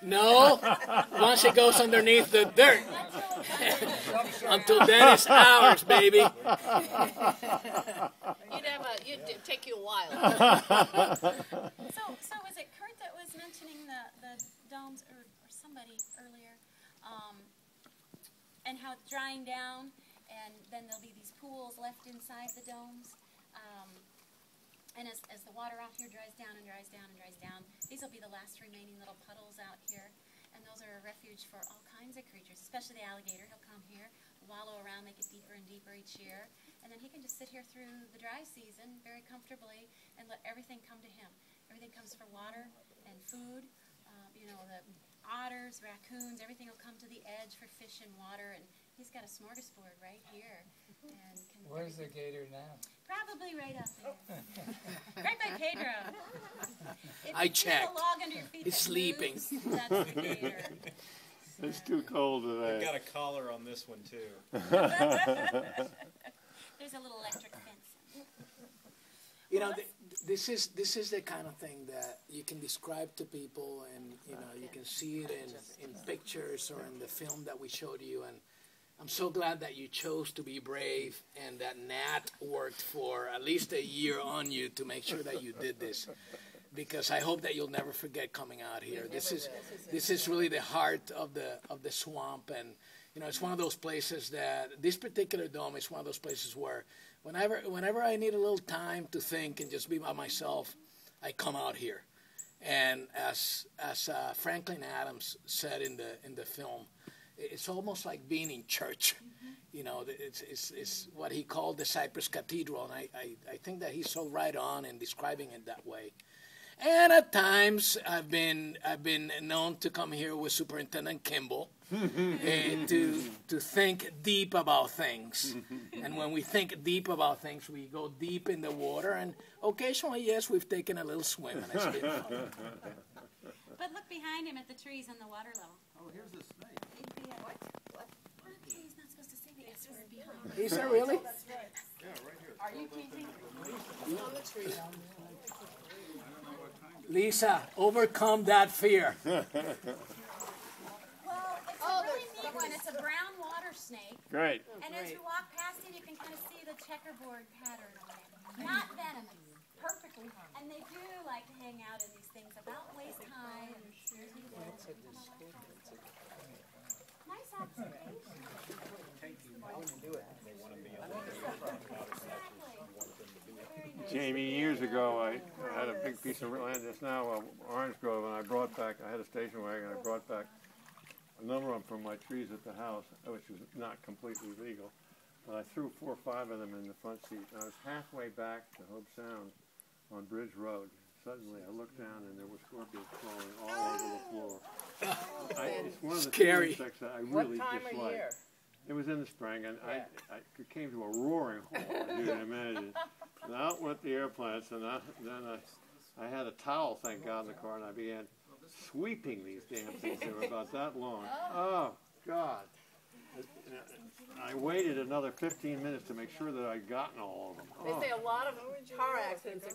No, once it goes underneath the dirt. Until then, it's ours, baby. It'd take you a while. So was it Kurt that was mentioning the domes, or somebody earlier, and how it's drying down, and then there'll be these pools left inside the domes? And as the water out here dries down and dries down and dries down, these will be the last remaining little puddles out here. And those are a refuge for all kinds of creatures, especially the alligator. He'll come here, wallow around, make it deeper and deeper each year. And then he can just sit here through the dry season very comfortably and let everything come to him. Everything comes for water and food. You know, the otters, raccoons, everything will come to the edge for fish and water. And he's got a smorgasbord right here. And where's the gator now? Probably right up there. Right by Pedro. I checked. The log under your feet He's sleeping. Moves, that's the gator. It's too cold today. I've got a collar on this one too. There's a little electric fence. You know, this is the kind of thing that you can describe to people, and you know, you can see it in pictures or in the film that we showed you. And I'm so glad that you chose to be brave, and that Nat worked for at least a year on you to make sure that you did this. Because I hope that you'll never forget coming out here. This is really the heart of the swamp, and you know, it's one of those places that this particular dome is one of those places where whenever I need a little time to think and just be by myself, I come out here. And as Franklin Adams said in the film, it's almost like being in church. You know, it's what he called the Cypress Cathedral, and I think that he's so right on in describing it that way. And at times, I've been known to come here with Superintendent Kimball to think deep about things. And when we think deep about things, we go deep in the water. And occasionally, yes, we've taken a little swim, and it's been fun. But look behind him at the trees on the water level. Oh, here's the snake. What? He's not supposed to say the S word behind. Is there really? Yeah, right here. Are you teasing? On the tree. Lisa, overcome that fear. Well, it's a really neat one. It's a brown water snake. Great. And as you walk past it, you can kind of see the checkerboard pattern on it. Not venomous. Perfectly. And they do like to hang out in these things about waist high. And nice observation. Jamie, years ago, I had a big piece of land that's now orange grove, and I had a station wagon, I brought back a number of them from my trees at the house, which was not completely legal. But I threw 4 or 5 of them in the front seat, and I was halfway back to Hope Sound on Bridge Road. Suddenly, I looked down, and there were scorpions crawling all over the floor. It's one of the Scary. insects that I really What time dislike. of year? It was in the spring, and Yeah. it came to a roaring halt, as you can imagine. And out went the air plants, and then I had a towel, thank God, in the car, and I began sweeping these damn things. They were about that long. Oh, God. I waited another 15 minutes to make sure that I'd gotten all of them. They say a lot of car accidents